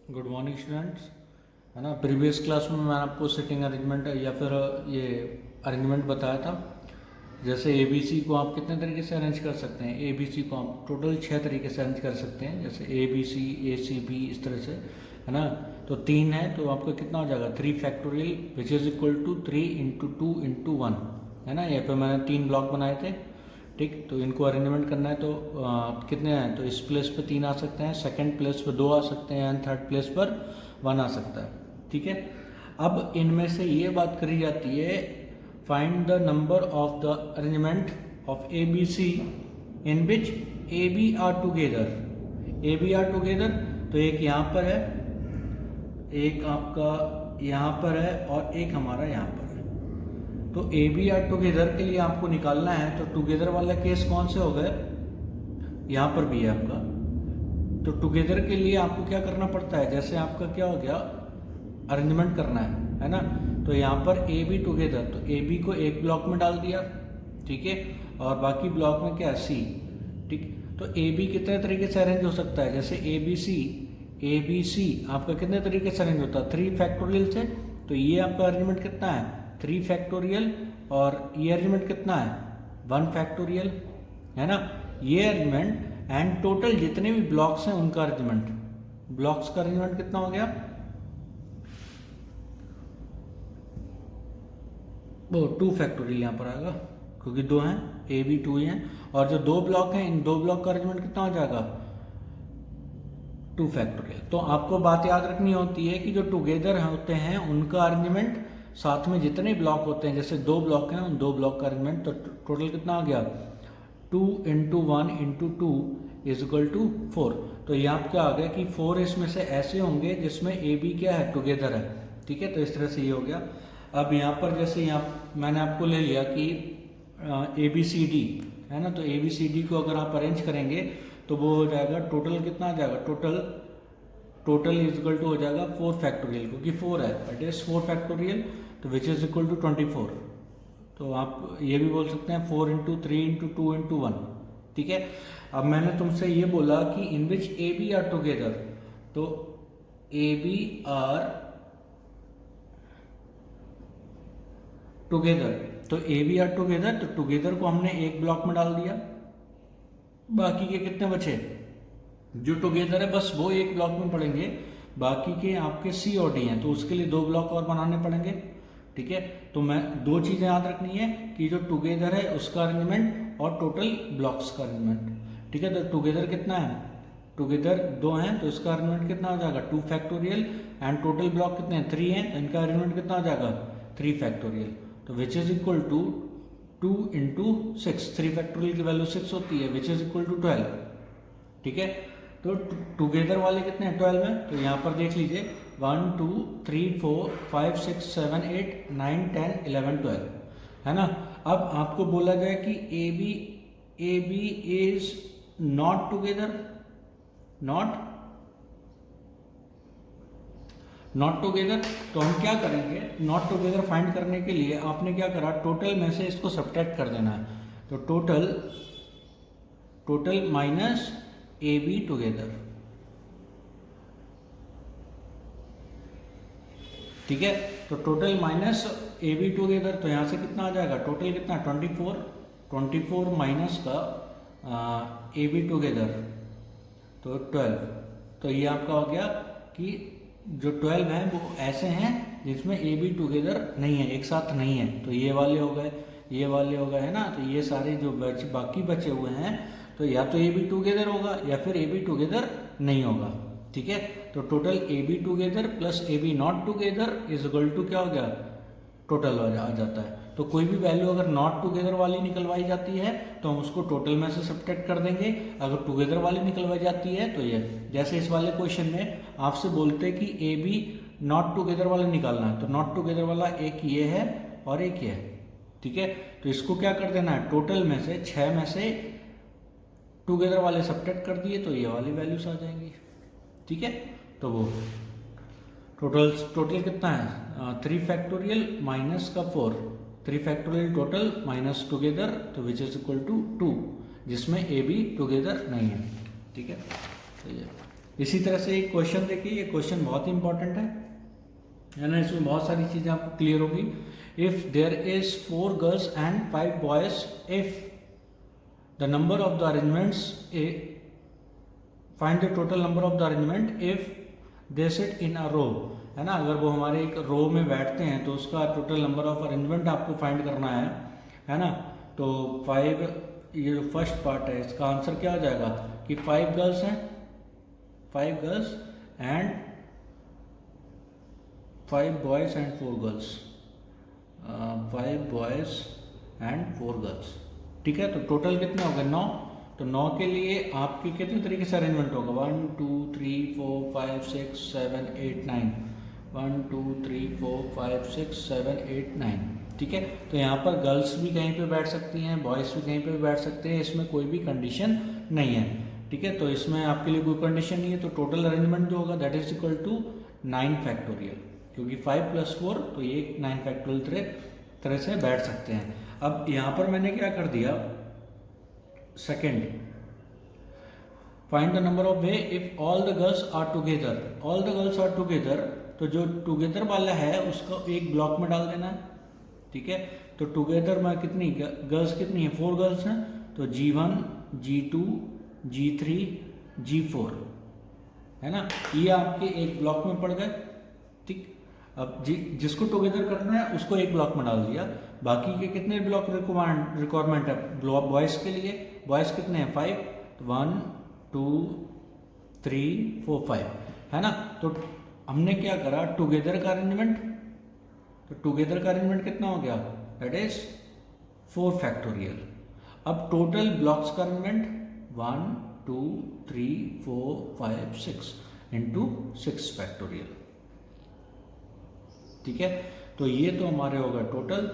Good morning students. है ना, previous class में मैंने आपको सिटिंग अरेंजमेंट या फिर ये अरेंजमेंट बताया था। जैसे ए बी सी को आप कितने तरीके से अरेंज कर सकते हैं। ए बी सी को आप टोटल 6 तरीके से अरेंज कर सकते हैं, जैसे ए बी सी बी इस तरह से, है ना। तो 3 है तो आपका कितना हो जाएगा 3 factorial which is equal to 3 into 2 into 1, है ना। यहाँ पे मैंने 3 ब्लॉक बनाए थे, ठीक। तो इनको अरेंजमेंट करना है तो कितने हैं, तो इस प्लेस पे 3 आ सकते हैं, सेकंड प्लेस पे 2 आ सकते हैं एंड थर्ड प्लेस पर 1 आ सकता है, ठीक है। अब इनमें से ये बात करी जाती है, find the number of the arrangement of A B C in which A B are together. A B are together तो एक यहाँ पर है, एक आपका यहाँ पर है और एक हमारा यहाँ पर है। तो ए बी आर टुगेदर के लिए आपको निकालना है, तो टुगेदर वाला केस कौन से हो गए, यहाँ पर भी है आपका। तो टुगेदर के लिए आपको क्या करना पड़ता है, जैसे आपका क्या हो गया अरेंजमेंट करना है ना। तो यहाँ पर ए बी टुगेदर, तो ए बी को एक ब्लॉक में डाल दिया, ठीक है, और बाकी ब्लॉक में क्या सी, ठीक। तो ए बी कितने तरीके से अरेंज हो सकता है, जैसे ए बी सी आपका कितने तरीके से अरेंज होता है 3 फैक्टोरियल से। तो ये आपका अरेंजमेंट कितना है 3 फैक्टोरियल, और ये अरेंजमेंट कितना है 1 फैक्टोरियल, है ना। ये अरेंजमेंट एंड टोटल जितने भी ब्लॉक्स हैं उनका अरेंजमेंट, ब्लॉक्स का अरेंजमेंट कितना हो गया, वो 2 फैक्टोरियल यहाँ पर आएगा, क्योंकि 2 हैं, ए बी 2 ही हैं। और जो 2 ब्लॉक हैं, इन 2 ब्लॉक का अरेंजमेंट कितना हो जाएगा 2 फैक्टोरियल। तो आपको बात याद रखनी होती है कि जो टुगेदर होते हैं उनका अरेंजमेंट, साथ में जितने ब्लॉक होते हैं, जैसे 2 ब्लॉक हैं उन 2 ब्लॉक का अरेंजमेंट, तो टोटल कितना आ गया 2 into 1 into 2 is equal to 4। तो यहाँ क्या आ गया कि 4 इसमें से ऐसे होंगे जिसमें ए बी क्या है टुगेदर है, ठीक है। तो इस तरह से ये हो गया। अब यहाँ पर जैसे यहाँ मैंने आपको ले लिया कि ए बी सी डी, है ना। तो ए बी सी डी को अगर आप अरेंज करेंगे तो वो हो जाएगा टोटल कितना आ जाएगा, टोटल इज इक्वल टू हो जाएगा 4 फैक्टोरियल, क्योंकि 4 है, इट इज 4 फैक्टोरियल, तो विच इज इक्वल टू 24। तो आप ये भी बोल सकते हैं 4 इंटू 3 इंटू 2 इंटू 1, ठीक है। अब मैंने तुमसे ये बोला कि इन which A B are together, तो ए बी आर टुगेदर, तो ए बी आर टुगेदर, तो टुगेदर को हमने एक ब्लॉक में डाल दिया, बाकी के कितने बचे, जो टुगेदर है बस वो एक ब्लॉक में पड़ेंगे, बाकी के आपके सी और डी हैं, तो उसके लिए 2 ब्लॉक और बनाने पड़ेंगे, ठीक है। तो मैं 2 चीज़ें याद रखनी है कि जो टुगेदर है उसका अरेंजमेंट और टोटल ब्लॉक्स का अरेंजमेंट, ठीक है। तो टुगेदर कितना है, टुगेदर 2 हैं, तो इसका अरेंजमेंट कितना हो जाएगा 2 फैक्टोरियल, एंड टोटल ब्लॉक कितने हैं 3 हैं, तो इनका अरेंजमेंट कितना हो जाएगा 3 फैक्टोरियल, तो which is equal to 2 into 6, 3 factorial की वैल्यू 6 होती है, विच इज इक्वल टू 12, ठीक है। तो टुगेदर वाले कितने हैं 12 हैं, तो यहाँ पर देख लीजिए 1 2 3 4 5 6 7 8 9 10 11 12, है ना। अब आपको बोला जाए कि A B is not together, not together, तो हम क्या करेंगे, नॉट टुगेदर फाइंड करने के लिए आपने क्या करा, टोटल में से इसको सब्ट्रैक्ट कर देना है। तो टोटल माइनस ए बी टुगेदर, ठीक है। तो टोटल माइनस ए बी टुगेदर, तो यहाँ से कितना आ जाएगा, टोटल कितना 24 माइनस का ए बी टुगेदर, तो 12। तो ये आपका हो गया कि जो 12 हैं वो ऐसे हैं जिसमें ए बी टुगेदर नहीं है, एक साथ नहीं है, तो ये वाले हो गए, ये वाले हो गए, है ना। तो ये सारे जो बाकी बचे हुए हैं, तो या तो ए बी टुगेदर होगा या फिर ए बी टुगेदर नहीं होगा, ठीक है। तो total A B together plus A B not together is equal to क्या हो गया, टोटल आ जाता है। तो कोई भी वैल्यू अगर नॉट टुगेदर वाली निकलवाई जाती है तो हम उसको टोटल में से सब्ट्रैक्ट कर देंगे, अगर टुगेदर वाली निकलवाई जाती है तो ये, जैसे इस वाले क्वेश्चन में आपसे बोलते हैं कि ए बी नॉट टुगेदर वाला निकालना है, तो नॉट टुगेदर वाला एक ये है और एक ये है, ठीक है। तो इसको क्या कर देना है, टोटल में से 6 में से टुगेदर वाले सब्ट्रैक्ट कर दिए तो ये वाली वैल्यूज आ जाएंगी, ठीक है। तो वो टोटल कितना है 3 फैक्टोरियल माइनस का 4, 3 फैक्टोरियल टोटल माइनस टुगेदर, तो विच इज इक्वल टू 2, जिसमें ए बी टुगेदर नहीं है, ठीक है। तो ये इसी तरह से एक क्वेश्चन देखिए, ये क्वेश्चन बहुत इंपॉर्टेंट है ना, इसमें बहुत सारी चीज़ें आपको क्लियर होगी। If there is 4 girls and 5 boys, if the number of the arrangements, find the total number of the arrangement if they sit in a row, है ना, अगर वो हमारे एक रो में बैठते हैं तो उसका टोटल नंबर ऑफ अरेंजमेंट आपको फाइंड करना है ना। तो 5, ये जो फर्स्ट पार्ट है इसका आंसर क्या हो जाएगा कि 5 गर्ल्स हैं, 5 girls and 5 boys and 4 girls, 5 boys and 4 girls, ठीक है। तो टोटल कितने हो गए 9। तो 9 के लिए आपके कितने तरीके से अरेंजमेंट होगा, 1 2 3 4 5 6 7 8 9, 1 2 3 4 5 6 7 8 9, ठीक है। तो यहाँ पर गर्ल्स भी कहीं पे बैठ सकती हैं, बॉयज़ भी कहीं पे बैठ सकते हैं, इसमें कोई भी कंडीशन नहीं है, ठीक है। तो इसमें आपके लिए कोई कंडीशन नहीं है। तो टोटल अरेंजमेंट जो होगा that is equal to 9 factorial, क्योंकि 5 + 4 तो ये 9 फैक्टोरियल तरह से बैठ सकते हैं। अब यहाँ पर मैंने क्या कर दिया, second, find the number of way if all the girls are together, all the girls are together, तो जो टुगेदर वाला है उसको एक ब्लॉक में डाल देना है, ठीक है। तो टुगेदर में कितनी गर्ल्स कितनी है, 4 गर्ल्स हैं, तो G1 G2 G3 G4, है ना, ये आपके एक ब्लॉक में पड़ गए, ठीक। अब जिसको टुगेदर करना है उसको एक ब्लॉक में डाल दिया। बाकी के कितने ब्लॉक रिक्वायरमेंट है बॉयज़ के लिए, बॉयज़ कितने हैं 5, तो 1 2 3 4 5, है ना। तो हमने क्या करा, टुगेदर का अरेंजमेंट, तो टुगेदर का अरेंजमेंट कितना हो गया, दैट इज 4 फैक्टोरियल। अब टोटल ब्लॉक्स का अरेंजमेंट 1 2 3 4 5 6 इंटू 6 फैक्टोरियल, ठीक है। तो ये तो हमारे होगा टोटल,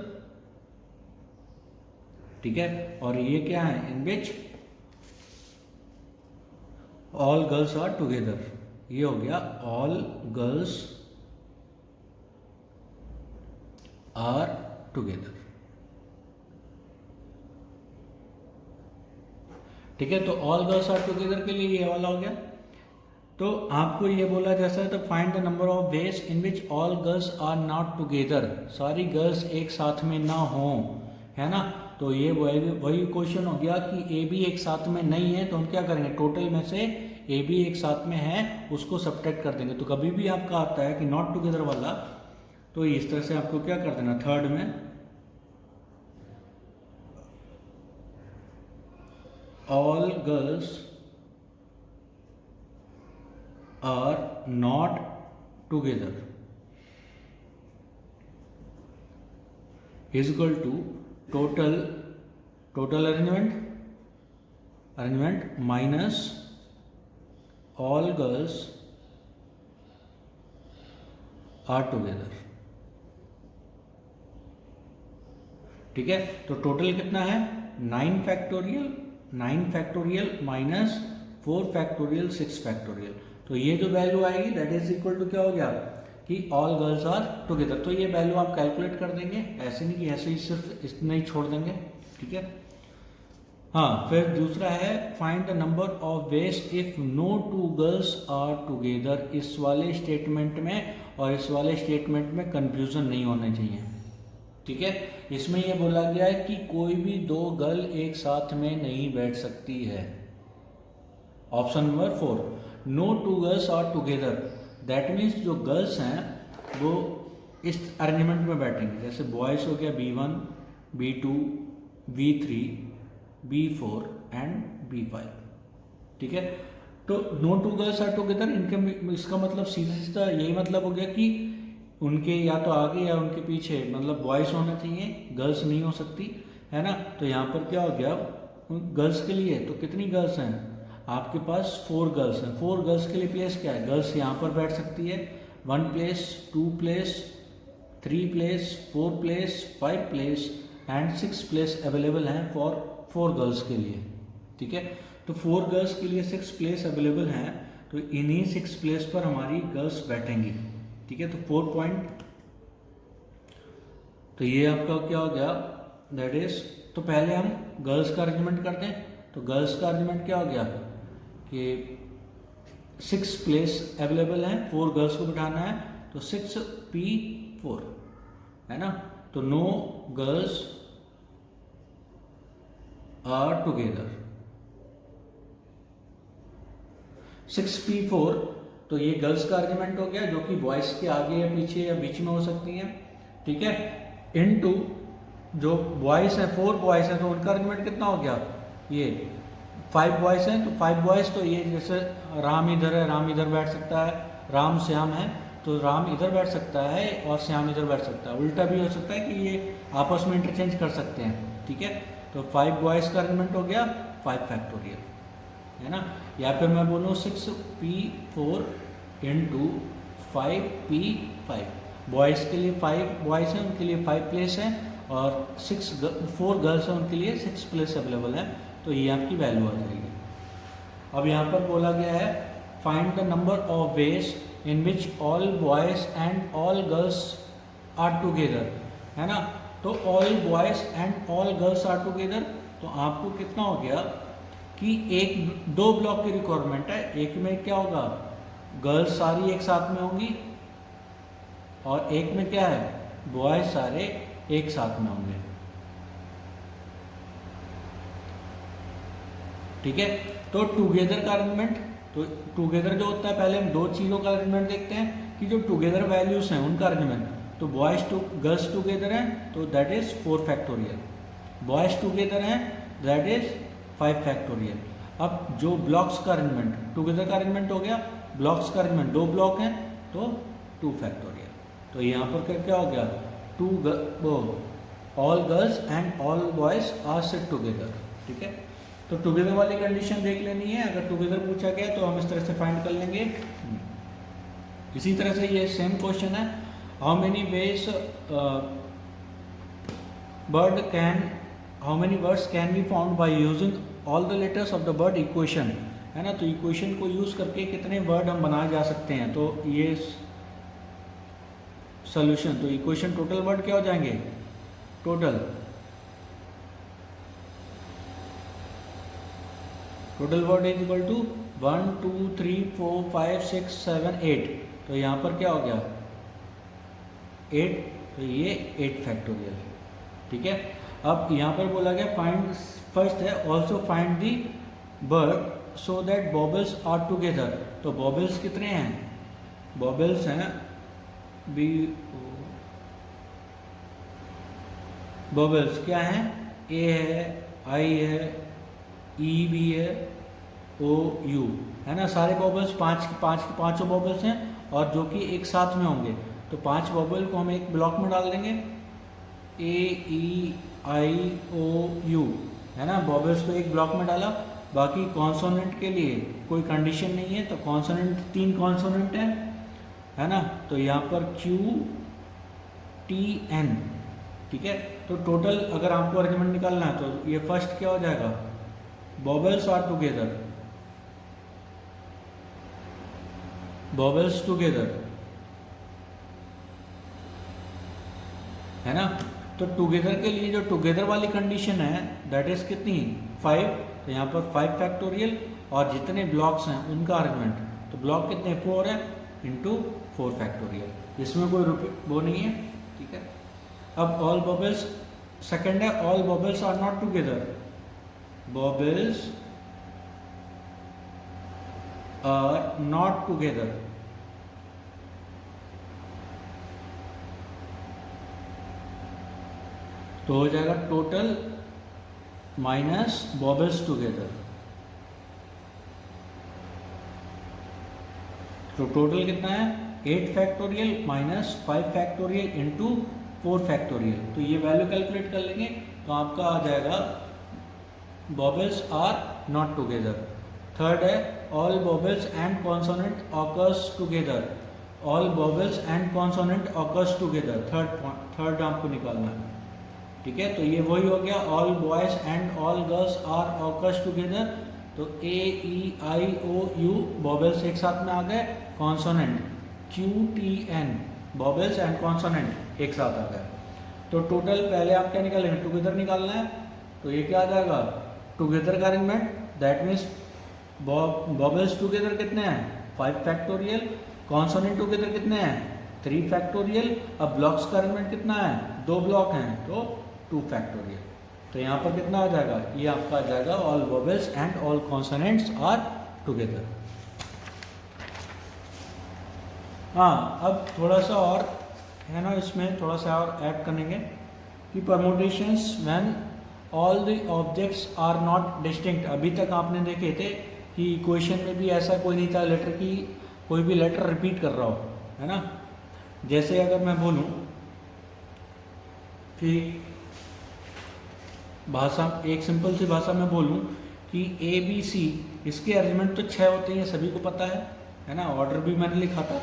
ठीक है। और ये क्या है, in which all girls are together, ये हो गया ऑल गर्ल्स आर टुगेदर, ठीक है। तो ऑल गर्ल्स आर टुगेदर के लिए ये वाला हो गया। तो आपको ये बोला जैसा है, तो find the number of ways in which all girls are not together, सारी गर्ल्स एक साथ में ना हों, है ना। तो ये वही क्वेश्चन हो गया कि ए बी एक साथ में नहीं है, तो हम क्या करेंगे, टोटल में से ए बी एक साथ में है उसको सब्ट्रैक्ट कर देंगे। तो कभी भी आपका आता है कि नॉट टुगेदर वाला, तो इस तरह से आपको क्या कर देना, थर्ड में all girls are not together is equal to total arrangement minus all girls are together, ठीक है। तो टोटल कितना है 9 फैक्टोरियल माइनस 4 फैक्टोरियल 6 फैक्टोरियल। तो ये जो वैल्यू आएगी दैट इज इक्वल टू क्या हो गया कि ऑल गर्ल्स आर टुगेदर। तो ये वैल्यू आप कैलकुलेट कर देंगे, ऐसे नहीं कि ऐसे ही सिर्फ इतना ही छोड़ देंगे, ठीक है। हाँ, फिर दूसरा है find the number of ways if no 2 girls are together. इस वाले स्टेटमेंट में और इस वाले स्टेटमेंट में कंफ्यूजन नहीं होना चाहिए, ठीक है। इसमें यह बोला गया है कि कोई भी 2 गर्ल एक साथ में नहीं बैठ सकती है। Option number 4, no 2 girls are together, that means जो गर्ल्स हैं वो इस अरेंजमेंट में बैठेंगे, जैसे बॉयज़ हो गया B1 B2 B3 B4 and B5, ठीक है। तो नो 2 गर्ल्स आर टुगेदर, इनके इसका मतलब सीधा यही मतलब हो गया कि उनके या तो आगे या उनके पीछे मतलब बॉयज़ होना चाहिए, गर्ल्स नहीं हो सकती, है ना। तो यहाँ पर क्या हो गया, गर्ल्स के लिए तो कितनी गर्ल्स हैं आपके पास, 4 गर्ल्स हैं। 4 गर्ल्स के लिए प्लेस क्या है, गर्ल्स यहाँ पर बैठ सकती है, 1 place 2 place 3 place 4 place 5 place and 6 place available हैं फॉर 4 गर्ल्स के लिए, ठीक है। तो 4 गर्ल्स के लिए 6 प्लेस अवेलेबल हैं, तो इन्हीं 6 प्लेस पर हमारी गर्ल्स बैठेंगी, ठीक है। तो 4 पॉइंट, तो ये आपका क्या हो गया दैट इज, तो पहले हम गर्ल्स का अरेंजमेंट करते हैं। तो गर्ल्स का अरेंजमेंट क्या हो गया कि 6 प्लेस अवेलेबल हैं, 4 गर्ल्स को बिठाना है, तो 6P4 है ना। तो no girls are together 6P4। तो ये गर्ल्स का आर्ग्यूमेंट हो गया, जो कि बॉयज़ के आगे या पीछे या बीच में हो सकती हैं, ठीक है। इनटू जो बॉयज़ हैं 4 बॉयज़ हैं, तो उनका आर्ग्यूमेंट कितना हो गया, ये 5 बॉयज़ हैं, तो 5 बॉयज़, तो ये जैसे राम इधर है, राम इधर बैठ सकता है, राम श्याम है, तो राम इधर बैठ सकता है और श्याम इधर बैठ सकता है। उल्टा भी हो सकता है कि ये आपस में इंटरचेंज कर सकते हैं, ठीक है। तो 5 बॉयज़ का आर्ग्यूमेंट हो गया 5 फैक्टोरियल, है ना। या फिर मैं बोलूँ 6P4 इंटू 5P5। बॉयज़ के लिए 5 बॉयज़ हैं, उनके लिए 5 प्लेस हैं, और 4 गर्ल्स हैं, उनके लिए 6 प्लेस अवेलेबल हैं। तो ये आपकी वैल्यू आ जाएगी। अब यहाँ पर बोला गया है find the number of ways in which all boys and all girls are together, है ना। तो all boys and all girls are together, तो आपको कितना हो गया कि 2 ब्लॉक की रिक्वायरमेंट है। एक में क्या होगा, गर्ल्स सारी एक साथ में होंगी, और एक में क्या है, बॉयज सारे एक साथ में होंगे, ठीक है। तो टुगेदर का आर्गुमेंट, तो टुगेदर जो होता है, पहले हम 2 चीज़ों का आर्गुमेंट देखते हैं कि जो टुगेदर वैल्यूज हैं उनका आर्गुमेंट। तो बॉयज गर्ल्स टुगेदर हैं, तो that is 4 factorial, boys together हैं, दैट इज 5 फैक्टोरियल। अब जो ब्लॉक्स का अरेंजमेंट, टुगेदर का अरेंजमेंट हो गया, ब्लॉक्स का अरेंजमेंट 2 ब्लॉक हैं, तो 2 फैक्टोरियल। तो यहाँ पर क्या हो गया, all girls and all boys are sit together, ठीक है। तो टुगेदर वाली कंडीशन देख लेनी है, अगर टुगेदर पूछा गया तो हम इस तरह से फाइंड कर लेंगे। इसी तरह से ये सेम क्वेश्चन है, how many words can be found by using all the letters of the word equation, है ना। तो इक्वेशन को यूज करके कितने वर्ड हम बनाए जा सकते हैं, तो ये सोल्यूशन, तो इक्वेशन टोटल वर्ड क्या हो जाएंगे, total word is equal to 1 2 3 4 5 6 7 8। तो यहाँ पर क्या हो गया 8, तो ये 8 फैक्टोरियल है, ठीक है। अब यहाँ पर बोला गया फाइंड, फर्स्ट है also find the word so that vowels are together. तो बॉबल्स कितने हैं, बॉबल्स हैं बॉबल्स क्या हैं, ए है, आई है, ई भी है, ओ यू, है ना। सारे बॉबल्स पाँचों बॉबल्स हैं, और जो कि एक साथ में होंगे। तो 5 बॉबल को हम एक ब्लॉक में डाल देंगे, ए ई आई ओ यू, है ना। बॉबल्स को एक ब्लॉक में डाला, बाकी कॉन्सोनेंट के लिए कोई कंडीशन नहीं है, तो कॉन्सोनेंट 3 कॉन्सोनेंट है ना। तो यहाँ पर क्यू टी एन, ठीक है। तो टोटल अगर आपको आर्गुमेंट निकालना है, तो ये फर्स्ट क्या हो जाएगा, बॉबल्स आर टुगेदर, बॉबल्स टुगेदर, है ना। तो टुगेदर के लिए जो टुगेदर वाली कंडीशन है दैट इज कितनी 5, तो यहाँ पर 5 फैक्टोरियल, और जितने ब्लॉक्स हैं उनका आर्गुमेंट, तो ब्लॉक कितने 4 है इंटू 4 फैक्टोरियल, इसमें कोई वो नहीं है, ठीक है। अब ऑल बॉबल्स, सेकेंड है all vowels are not together, bubbles are not together, तो हो जाएगा टोटल माइनस बॉबल्स टुगेदर। तो टोटल कितना है 8 factorial minus 5 factorial into 4 factorial. तो ये वैल्यू कैलकुलेट कर लेंगे, तो आपका आ जाएगा vowels are not together. Third है all vowels and consonant occurs together, all vowels and consonant occurs together, third आपको निकालना है, ठीक है। तो ये वही हो गया all boys and all girls are occurs together. तो A E I O you बॉबल्स एक साथ में आ गए, consonant Q T N vowels and consonant एक साथ आ गए। तो टोटल पहले आप क्या निकालेंगे, टुगेदर निकालना है, तो ये क्या आ जाएगा टुगेदर का अरेंजमेंट, दैट मीन्स बॉबल्स टुगेदर कितने हैं 5 फैक्टोरियल, कॉन्सोनेंट टुगेदर कितने हैं 3 फैक्टोरियल, अब ब्लॉक्स का अरेंजमेंट कितना है 2 ब्लॉक हैं तो 2 फैक्टोरियल। तो यहाँ पर कितना आ जाएगा, ये आपका आ जाएगा all vowels and all consonants are together. हाँ, अब थोड़ा सा और है ना, इसमें थोड़ा सा और ऐड करेंगे कि permutations when all the objects are not distinct. अभी तक आपने देखे थे कि इक्वेशन में भी ऐसा कोई नहीं था लेटर की कोई भी लेटर रिपीट कर रहा हो, है ना। जैसे अगर मैं बोलूँ कि भाषा, एक सिंपल सी भाषा में बोलूँ कि ABC, इसके अरेंजमेंट तो 6 होते हैं, सभी को पता है ना, ऑर्डर भी मैंने लिखा था,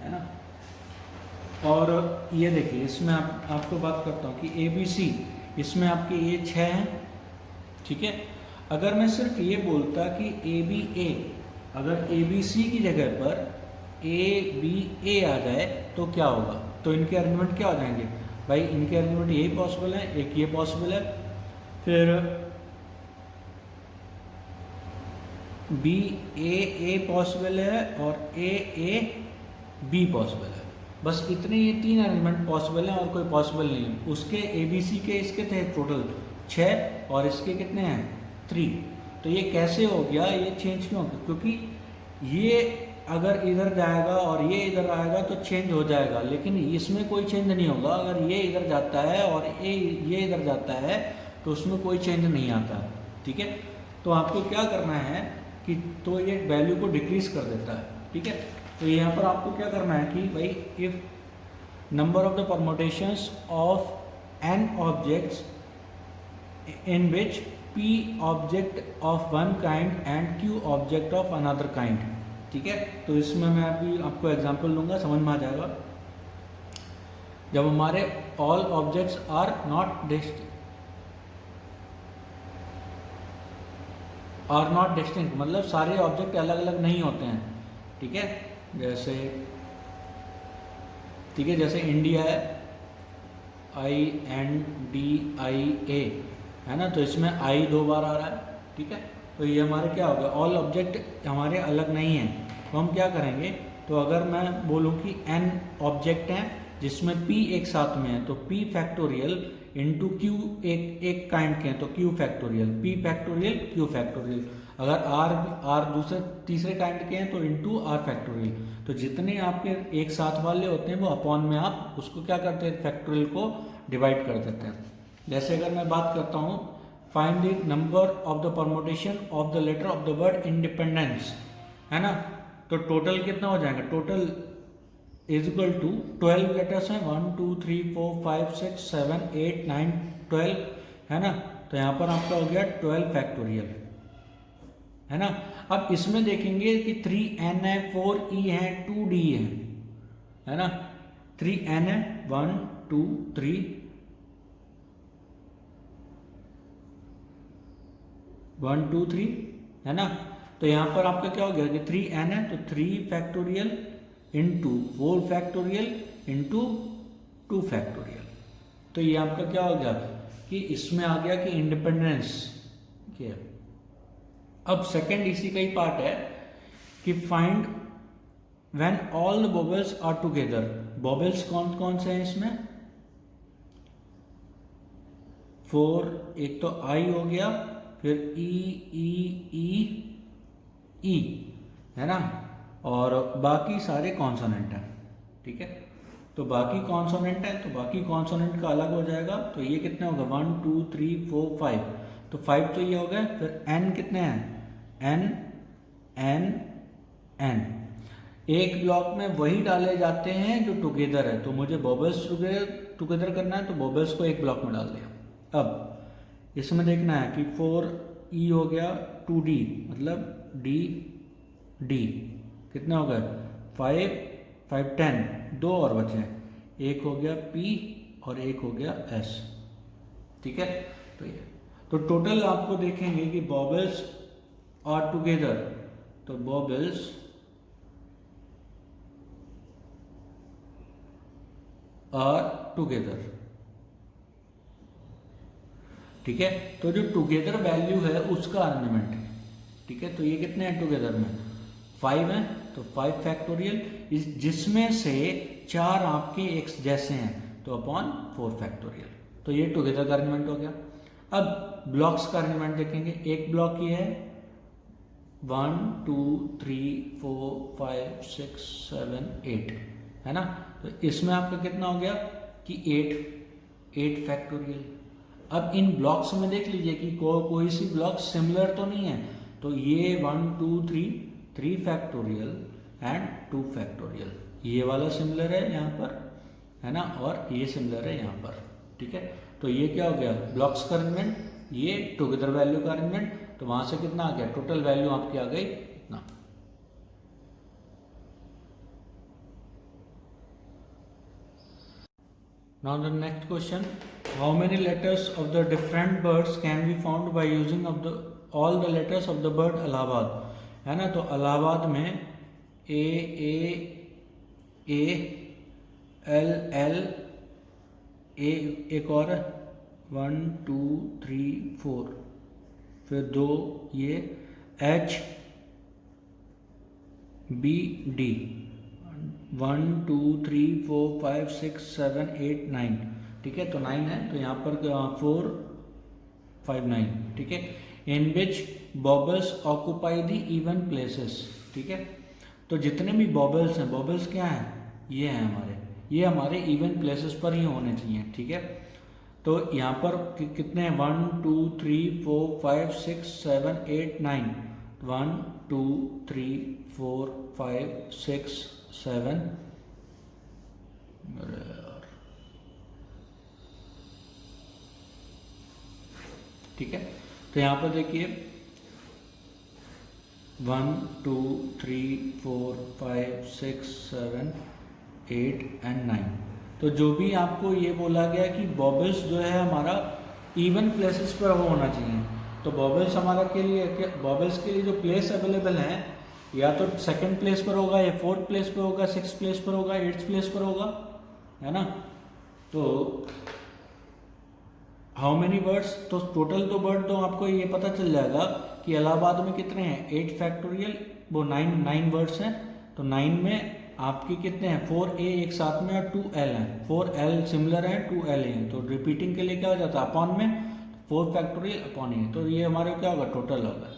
है ना। और ये देखिए इसमें आपको बात करता हूँ कि ABC, इसमें आपके ये 6 हैं, ठीक है। अगर मैं सिर्फ ये बोलता कि ABA, अगर ABC की जगह पर ABA आ जाए तो क्या होगा, तो इनके अरेंजमेंट क्या हो जाएंगे भाई, इनके अरेंजमेंट यही पॉसिबल है, एक ये पॉसिबल है, फिर BAA पॉसिबल है और AAB पॉसिबल है। बस इतने ये 3 अरेंजमेंट पॉसिबल हैं और कोई पॉसिबल नहीं है। उसके ABC के इसके थे टोटल 6 और इसके कितने हैं 3। तो ये कैसे हो गया, ये चेंज क्यों हो गया, क्योंकि ये अगर इधर जाएगा और ये इधर आएगा तो चेंज हो जाएगा, लेकिन इसमें कोई चेंज नहीं होगा। अगर ये इधर जाता है और ये इधर जाता है तो उसमें कोई चेंज नहीं आता, ठीक है। तो आपको क्या करना है कि तो ये वैल्यू को डिक्रीज कर देता है, ठीक है। तो यहाँ पर आपको क्या करना है कि भाई if number of the permutations of n objects in which p object of one kind and q object of another kind, ठीक है। तो इसमें मैं अभी आपको एग्जांपल दूंगा, समझ में आ जाएगा। जब हमारे all objects are not distinct, मतलब सारे ऑब्जेक्ट अलग अलग नहीं होते हैं, ठीक है। जैसे इंडिया है INDIA, है ना, तो इसमें I 2 बार आ रहा है, ठीक है। तो ये हमारे क्या हो गया, ऑल ऑब्जेक्ट हमारे अलग नहीं हैं। तो हम क्या करेंगे, तो अगर मैं बोलूँ कि n ऑब्जेक्ट हैं जिसमें p एक साथ में है तो p फैक्टोरियल इंटू q एक काइंड के हैं तो q factorial, p factorial q factorial. अगर r दूसरे तीसरे काइंड के हैं तो इंटू r फैक्टोरियल। तो जितने आपके एक साथ वाले होते हैं वो अपॉन में आप उसको क्या करते हैं, फैक्टोरियल को डिवाइड कर देते हैं। जैसे अगर मैं बात करता हूँ find the number of the permutation of the letter of the word independence, है ना, तो टोटल कितना हो जाएगा, total is equal to 12 letters हैं, 1 2 3 4 5 6 7 8 9 12, है ना। तो यहाँ पर आपका हो गया 12 फैक्टोरियल, है ना। अब इसमें देखेंगे कि 3n है, 4e है, 2d है ना। 3n है, 1 2 3 1 2 3, है ना। तो यहाँ पर आपका क्या हो गया कि 3n है तो 3 factorial into 4 factorial into 2 factorial. तो ये आपका क्या हो गया कि इसमें आ गया कि इंडिपेंडेंस क्या। अब सेकंड इसी का ही पार्ट है कि find when all the vowels are together. Vowels कौन कौन से हैं इसमें, 4, एक तो आई हो गया, फिर ई है ना, और बाकी सारे कॉन्सोनेंट हैं, ठीक है। तो बाकी कॉन्सोनेंट है तो बाकी कॉन्सोनेंट का अलग हो जाएगा। तो ये कितने होगा 1 2 3 4 5, तो 5 तो ये हो गए। फिर n कितने हैं, n एक ब्लॉक में वही डाले जाते हैं जो टुगेदर है। तो मुझे वोवेल्स टुगेदर करना है तो वोवेल्स को एक ब्लॉक में डाल दिया। अब इसमें देखना है कि 4e हो गया, 2d मतलब d कितना हो गया 5 5 10, 2 और बचे, एक हो गया p और एक हो गया s, ठीक है। तो ये तो टोटल आपको देखेंगे कि वोवेल्स आर टुगेदर, तो वोवेल्स आर टुगेदर, ठीक है। तो जो टुगेदर वैल्यू है उसका अरेंजमेंट, ठीक है। तो ये कितने हैं टुगेदर में 5 हैं तो 5 फैक्टोरियल, जिसमें से 4 आपके x जैसे हैं तो अपॉन 4 फैक्टोरियल। तो ये टुगेदर का अरेंजमेंट हो गया। अब ब्लॉक्स का अरेंजमेंट देखेंगे। एक ब्लॉक ये है 1 2 3 4 5 6 7 8 है ना, तो इसमें आपका कितना हो गया कि 8 फैक्टोरियल। अब इन ब्लॉक्स में देख लीजिए कि कोई सी ब्लॉक सिमिलर तो नहीं है, तो ये 1 2 3 फैक्टोरियल एंड 2 फैक्टोरियल, ये वाला सिमिलर है यहाँ पर, है ना, और ये सिमिलर है यहाँ पर, ठीक है। तो ये क्या हो गया ब्लॉक्स का अरेंजमेंट, ये टुगेदर वैल्यू का अरेंजमेंट। तो वहां से कितना आ गया, टोटल वैल्यू आपकी आ गई इतना। Now the next question, how many letters of the different birds can be found by using of the all the letters of the bird Allahabad, है ना। तो इलाहाबाद में ए एल एल ए, एक और 1 2 3 4, फिर 2 ये एच बी डी 1 2 3 4 5 6 7 8 9, ठीक है। तो 9 है, तो यहाँ पर 4 5 9, ठीक है। In which बॉबल्स occupy the even places, ठीक है। तो जितने भी बॉबल्स हैं, बॉबल्स क्या हैं, ये हैं हमारे, ये हमारे इवन प्लेसेस पर ही होने चाहिए, ठीक है। तो यहाँ पर कितने हैं 1 2 3 4 5 6 7 8 9, 1 2 3 4 5 6 7, ठीक है। तो यहाँ पर देखिए 1 2 3 4 5 6 7 8 एंड 9। तो जो भी आपको ये बोला गया कि बॉबल्स जो है हमारा इवन प्लेसेस पर होना चाहिए, तो बॉबल्स हमारा के लिए, बॉबल्स के लिए जो प्लेस अवेलेबल हैं, या तो सेकंड प्लेस पर होगा, या 4th प्लेस पर होगा, 6th प्लेस पर होगा, 8th प्लेस पर होगा, है ना। तो हाउ मेनी बर्ड्स, तो टोटल तो बर्ड तो आपको ये पता चल जाएगा कि इलाहाबाद में कितने हैं 8 फैक्टोरियल, वो 9 बर्ड्स हैं। तो 9 में आपके कितने हैं 4a एक साथ में और 2l हैं, 4l सिमिलर हैं 2l हैं, तो रिपीटिंग के लिए क्या हो जाता है अपॉन में 4 फैक्टोरियल अपॉन ए, तो ये हमारे क्या होगा टोटल होगा,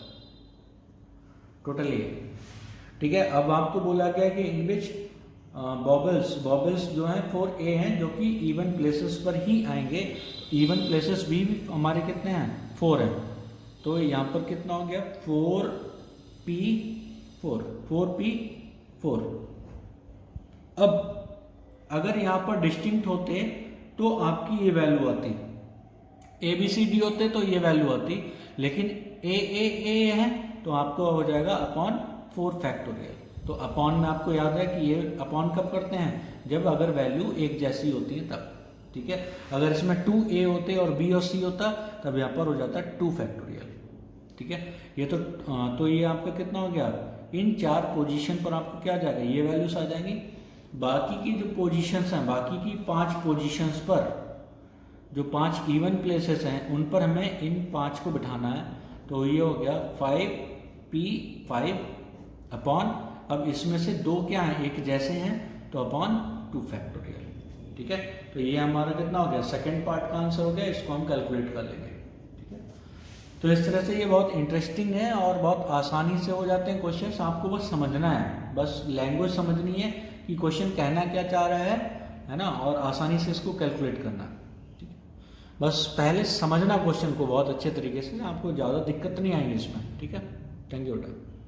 टोटल ये, ठीक है। अब आपको बोला गया कि इन विच बॉबल्स जो हैं 4a हैं, जो कि इवन प्लेसेस पर ही आएंगे। इवन प्लेसेस भी हमारे कितने हैं 4 हैं, तो यहाँ पर कितना हो गया 4p4। अब अगर यहाँ पर डिस्टिंक्ट होते तो आपकी ये वैल्यू आती, ABCD होते तो ये वैल्यू आती, लेकिन A है तो आपको हो जाएगा अपॉन 4 फैक्टोरियल। तो अपॉन में आपको याद है कि ये अपॉन कब करते हैं, जब अगर वैल्यू एक जैसी होती है तब, ठीक है। अगर इसमें 2a होते और b और c होता तब यहाँ पर हो जाता 2 फैक्टोरियल, ठीक है। ये तो ये आपका कितना हो गया, इन 4 पोजीशन पर आपको क्या आ जाएगा, ये वैल्यूज आ जाएंगी। बाकी की जो पोजीशंस हैं, बाकी की 5 पोजीशंस पर जो 5 इवन प्लेसेस हैं, उन पर हमें इन 5 को बिठाना है। तो ये हो गया 5p5 अपॉन, अब इसमें से 2 क्या हैं एक जैसे हैं, तो अपॉन 2 फैक्टोरियल, ठीक है। तो ये हमारा कितना हो गया, सेकंड पार्ट का आंसर हो गया, इसको हम कैलकुलेट कर लेंगे, ठीक है। तो इस तरह से ये बहुत इंटरेस्टिंग है और बहुत आसानी से हो जाते हैं क्वेश्चंस। आपको बस समझना है, बस लैंग्वेज समझनी है कि क्वेश्चन कहना क्या चाह रहा है ना, और आसानी से इसको कैलकुलेट करना, ठीक है। बस पहले समझना क्वेश्चन को बहुत अच्छे तरीके से, आपको ज़्यादा दिक्कत नहीं आएगी इसमें, ठीक है। थैंक यू बेटा।